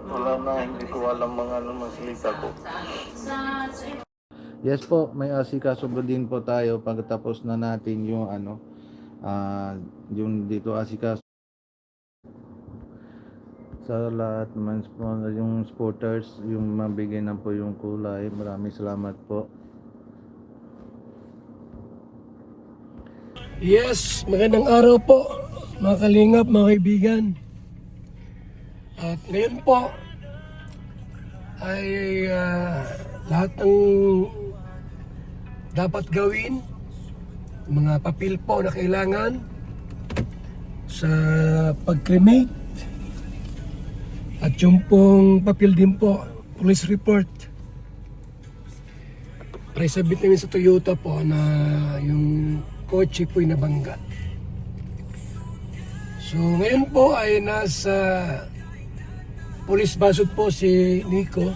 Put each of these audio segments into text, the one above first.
Wala na, hindi ko alam mga ano, masalita ko. Yes po, may asikaso din po tayo pagkatapos na natin yung ano, yung dito asikaso sa lahat naman po, yung supporters, yung mabigay na po yung kulay. Maraming salamat po. Yes, magandang araw po mga kalingap, mga kaibigan. At ngayon po ay lahat ng dapat gawin, mga papel po na kailangan sa pag-cremate at yung pong papel din po, police report. Para isabit namin sa Toyota po na yung kotse po'y nabangga. So ngayon po ay nasa police basod po si Nico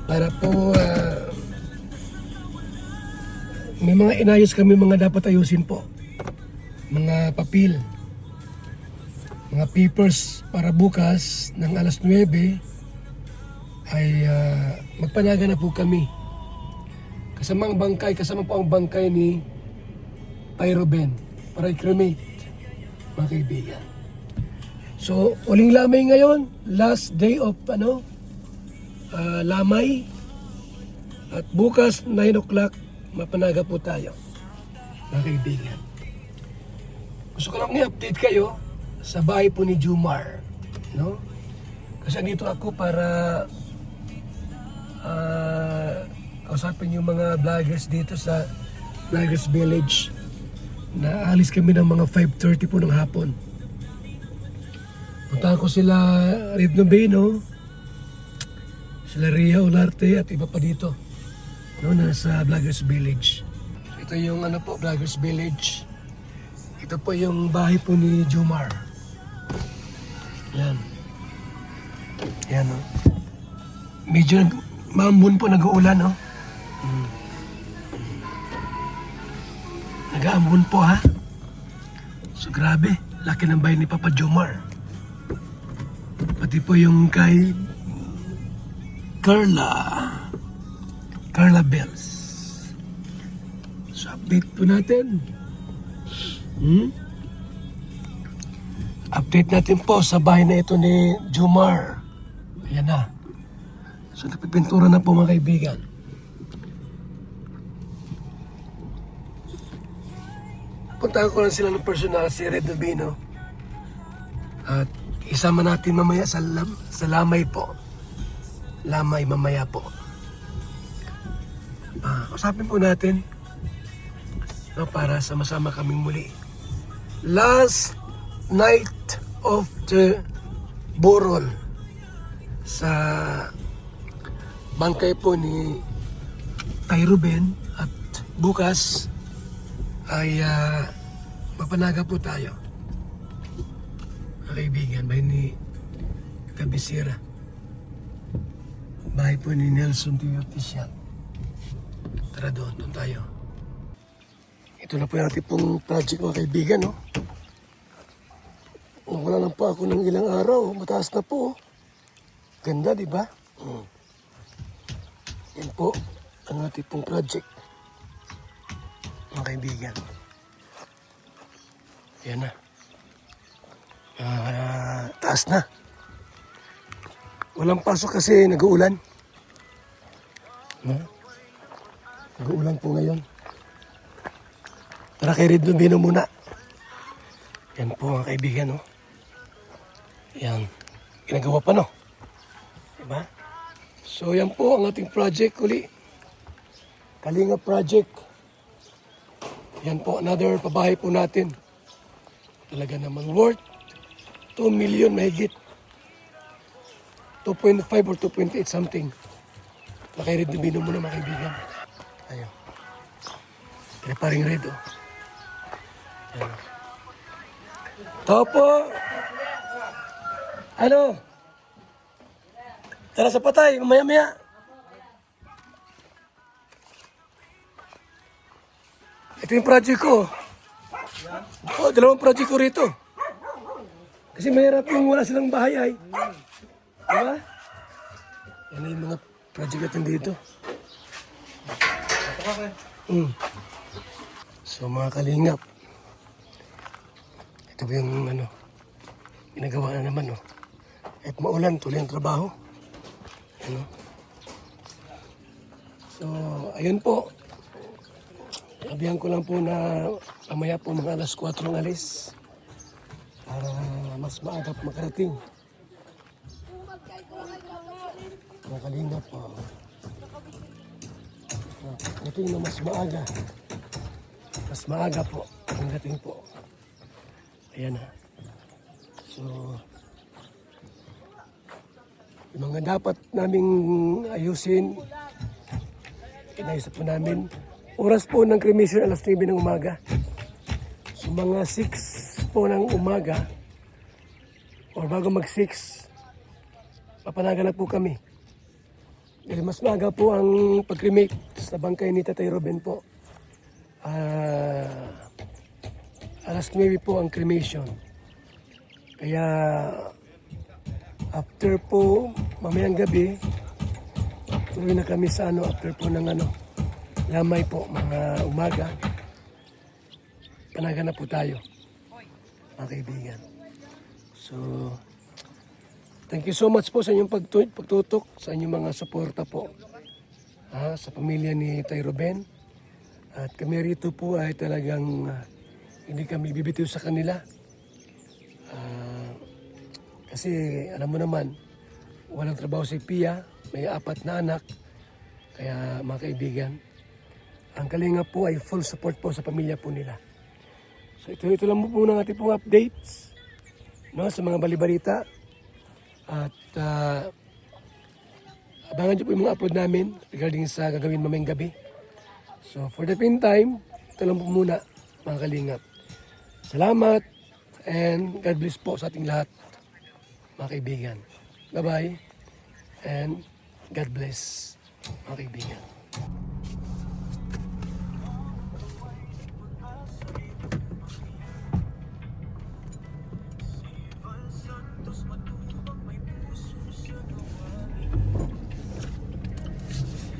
para po may mga inayos kami mga dapat ayusin po. Mga papel, mga papers para bukas ng alas 9 ay magpanaga na po kami. Kasama po ang bangkay ni Pyroben para i-cremate, mga kaibigan. So, uling lamay ngayon, last day of lamay. At bukas 9 o'clock mapanaga po tayo, mga kaibigan. Gusto ko lang i-update kayo sa bahay po ni Jumar, no? Kasi dito ako para kausapin yung mga vloggers dito sa Vloggers Village. Naalis kami ng mga 5:30 po ng hapon. Puntahan ko sila Red Noveno, sila Ria Olarte at iba pa dito, no, nasa Vloggers Village. Ito yung Vloggers Village. Ito po yung bahay po ni Jumar. Yan. Yan, no. Medyo maambun po, nag-uulan, no. Nag-aambun po, ha. So grabe, laki ng bahay ni Papa Jomar. Pati po yung kay Carla Bells. So update po natin. Update natin po sa bahay na ito ni Jomar. Ayan na. So napipintura na po, mga kaibigan. Puntahan ko lang sila ng personal, si Red Noveno. At isama natin mamaya sa lamay po. Lamay mamaya po. Usapin po natin, no, para sama-sama kaming muli. Last night of the Borol sa bangkay po ni Pyroben, at bukas ay mapanaga po tayo, mga kaibigan, bahay ni Kabisira, bahay po ni Nelson Teofficial. Tara doon tayo. Ito na po yung ating pong project, mga kaibigan, no? Wala lang po ako ng ilang araw, mataas na po. Ganda, di ba? Yan po ang ating pong project, mga kaibigan. Yan na. Taas na. Walang pasok kasi nag-uulan. No? Nag-uulan po ngayon. Tara kay Red Noveno muna. Yan po, mga kaibigan, no? Yan. Ginagawa pa, no? Diba? So yan po ang ating project uli. Kalinga project. Yan po, another pabahay po natin. Talaga naman worth 2 million mahigit. 2.5 or 2.8 something. Nakay Red Noveno muna, mga kaibigan. Ayun. Preparing red, oh. Ayun. Tao po. Ano? Tara sa patay, mamaya-maya. Ito yung project ko. Oh, dalawang project ko rito. Kasi mahirap yung wala silang bahay ay. Diba? Yan yung mga project natin dito. Mm. So mga kalingap, ito ba yung ano, ginagawa na naman, no? At maulan, tuloy ang trabaho. Ano? So, ayun po. Sabihan ko lang po na mamaya po mga alas 4 ng alis para mas maaga po makarating. Mga kalingap po. Ito yung mas maaga. Mas maaga po ang dating po. Ayan na. So, yung mga dapat naming ayusin, inayos po namin. Oras po ng cremation alas 9 ng umaga. So mga 6 po ng umaga, or bago mag 6, papanaga na po kami. Dahil mas maaga po ang pag-cremate sa bangkay ni Tatay Ruben po. Alas 9 po ang cremation. Kaya after po mamayang gabi, tuloy na kami sa after po ng lamay po, mga umaga. Panaga na po tayo, mga kaibigan. So, thank you so much po sa inyong pagtutok, sa inyong mga suporta po sa pamilya ni Tay Ruben. At kami rito po ay talagang hindi kami bibitiw sa kanila. Kasi alam mo naman, walang trabaho si Pia, may 4 na anak. Kaya mga kaibigan, ang Kalingap po ay full support po sa pamilya po nila. So ito lang po muna ang ating pong updates, no, sa mga balibarita. At abangan niyo po yung mga upload namin regarding sa gagawin mamayang gabi. So for the meantime, ito lang po muna mga Kalingap. Salamat and God bless po sa ating lahat mga kaibigan. Bye-bye and God bless mga kaibigan.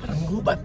Ang gubat.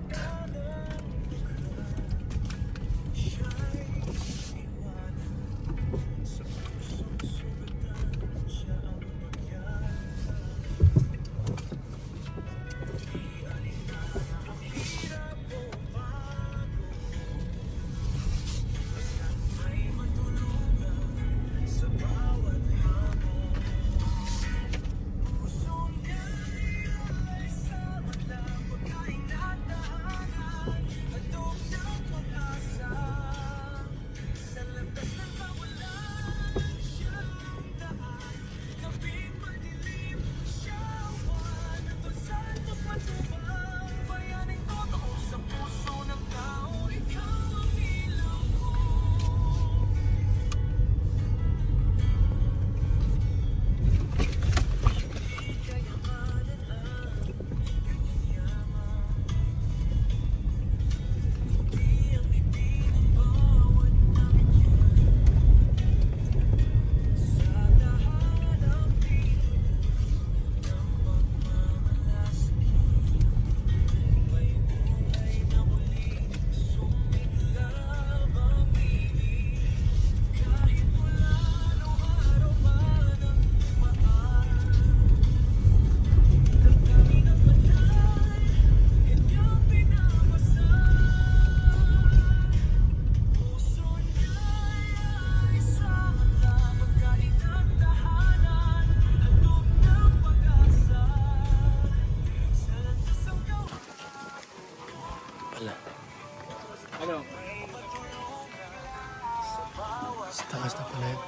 Sa taas na pala yun.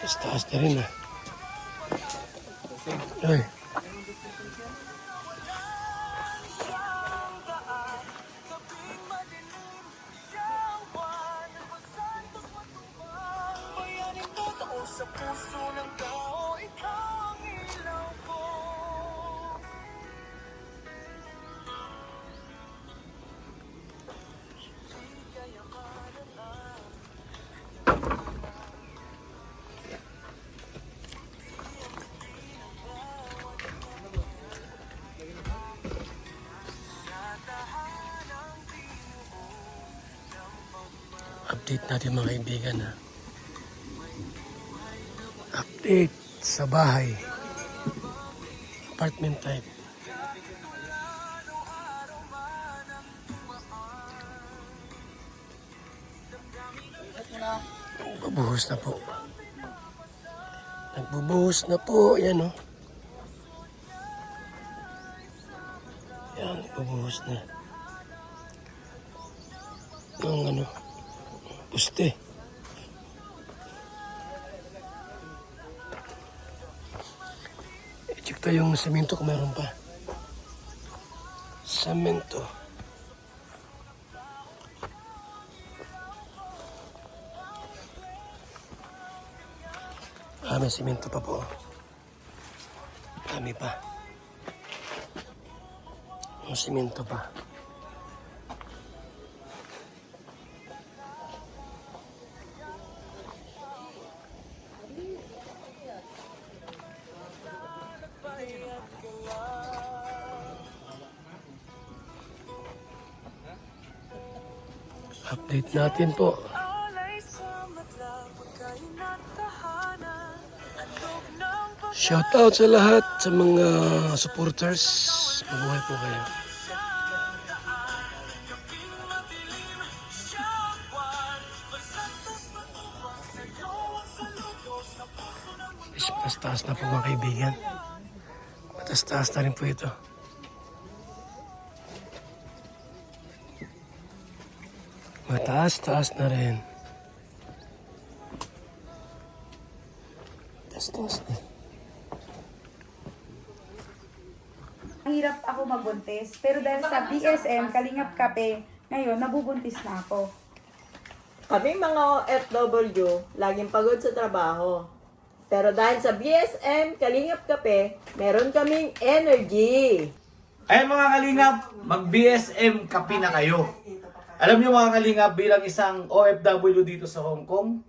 Sa taas na rin Ay. Sa puso ng tao, ikaw ang ilaw ko. Di kaya update natin mga kaibigan ha. Update sa bahay. Apartment type. Nagbubuhos na po. Nagbubuhos na po. Yan o. Yan, nagbubuhos na. Ang ano, puste. I-check tayo yung semento kung meron pa. Semento. May semento pa po. Dami pa. May semento pa. Update natin po. Shoutout sa lahat sa mga supporters. Mabuhay po kayo. Matas-taas na po mga kaibigan. Matas-taas na rin po ito. Mataas-taas na rin. Mataas-taas na. Ang hirap ako magbuntis, pero dahil sa BSM, Kalingap Kape, ngayon nabubuntis na ako. Kaming mga OFW, laging pagod sa trabaho. Pero dahil sa BSM, Kalingap Kape, meron kaming energy. Ayan mga kalingap, mag-BSM kape na kayo. Alam niyo mga kalingap, bilang isang OFW dito sa Hong Kong,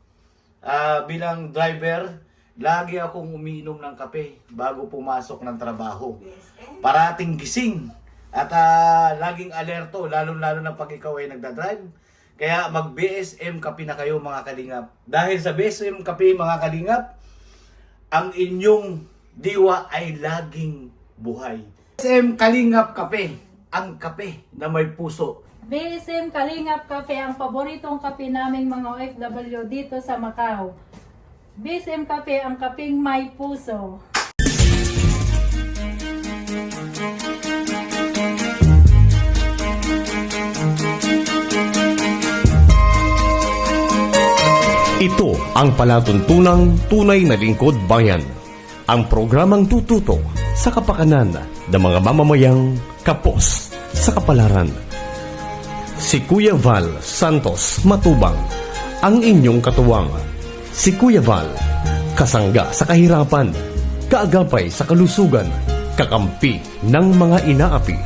bilang driver, lagi akong umiinom ng kape bago pumasok ng trabaho. Parating gising at laging alerto, lalo-lalo na pag ikaw ay nagdadrive. Kaya mag-BSM kape na kayo mga kalingap. Dahil sa BSM kape mga kalingap, ang inyong diwa ay laging buhay. BSM Kalingap Kape, ang kape na may puso. BSM Kalingap Kape, ang paboritong kape naming mga OFW dito sa Macau. BSM Kape, ang kapeng may puso. Ito ang palatuntunang tunay na lingkod bayan. Ang programang tututok sa kapakanan ng mga mamamayang kapos sa kapalaran. Si Kuya Val Santos Matubang, ang inyong katuwang. Si Kuya Val, kasangga sa kahirapan, kaagapay sa kalusugan, kakampi ng mga inaapi.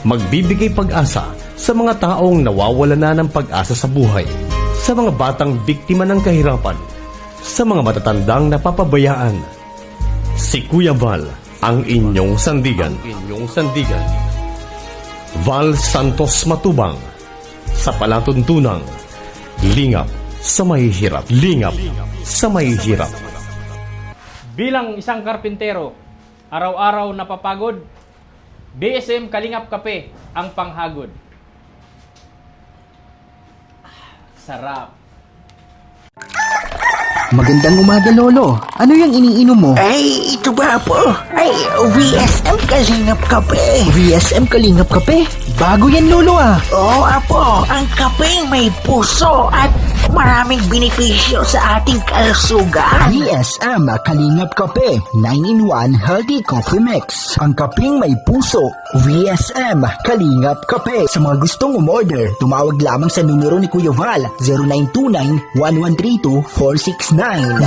Magbibigay pag-asa sa mga taong nawawala na ng pag-asa sa buhay, sa mga batang biktima ng kahirapan, sa mga matatandang napapabayaan. Si Kuya Val, ang inyong sandigan. Val Santos Matubang, sa palatuntunang lingap sa mahihirap. Bilang isang karpintero, araw-araw napapagod, BSM Kalingap Kape ang panghagod. Sarap. Magandang umaga, Lolo. Ano yung iniinom mo? Ay, ito ba po? Ay, VSM Kalingap Kape. VSM Kalingap Kape? Bago yan, Lolo ah. Oo, Apo. Ang kapeng may puso at maraming benepisyo sa ating kalusugan. VSM Kalingap Kape, 9-in-1 Healthy Coffee Mix. Ang kapeng may puso, VSM Kalingap Kape. Sa mga gustong umorder, tumawag lamang sa numero ni Kuya Val, 0929-1132-469.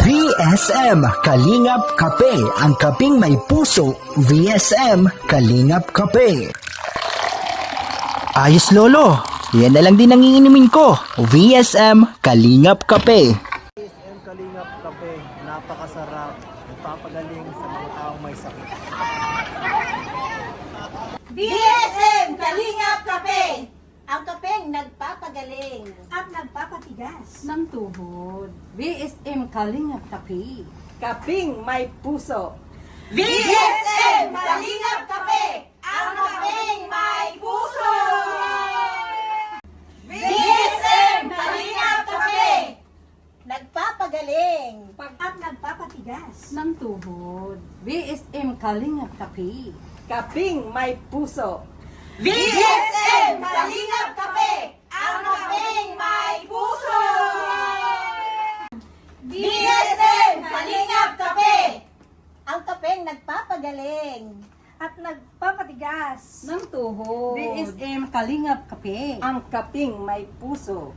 VSM Kalingap Kape, ang kapeng may puso, VSM Kalingap Kape. Ayos, Lolo. Yan na lang din ang iinumin ko. VSM Kalingap Kape. BSM Kalingap Kape, napakasarap. Nagpapagaling sa mga taong may sakit. BSM Kalingap Kape, Ang kapeng nagpapagaling. At nagpapatigas. Ng tuhod. BSM Kalingap Kape. Kaping may puso. BSM Kalingap Kape, ang kapeng may puso! BSM Kalingap Kape, Nagpapagaling. At nagpapatigas. Ng tuhod. BSM Kalingap Kape. Kaping may puso. BSM Kalingap Kape, ang kapeng may puso! BSM Kalingap Kape, Ang kapeng nagpapagaling. At nagpapatigas. Ng tuhod. BSM Kalingap Kape. Ang kaping may puso.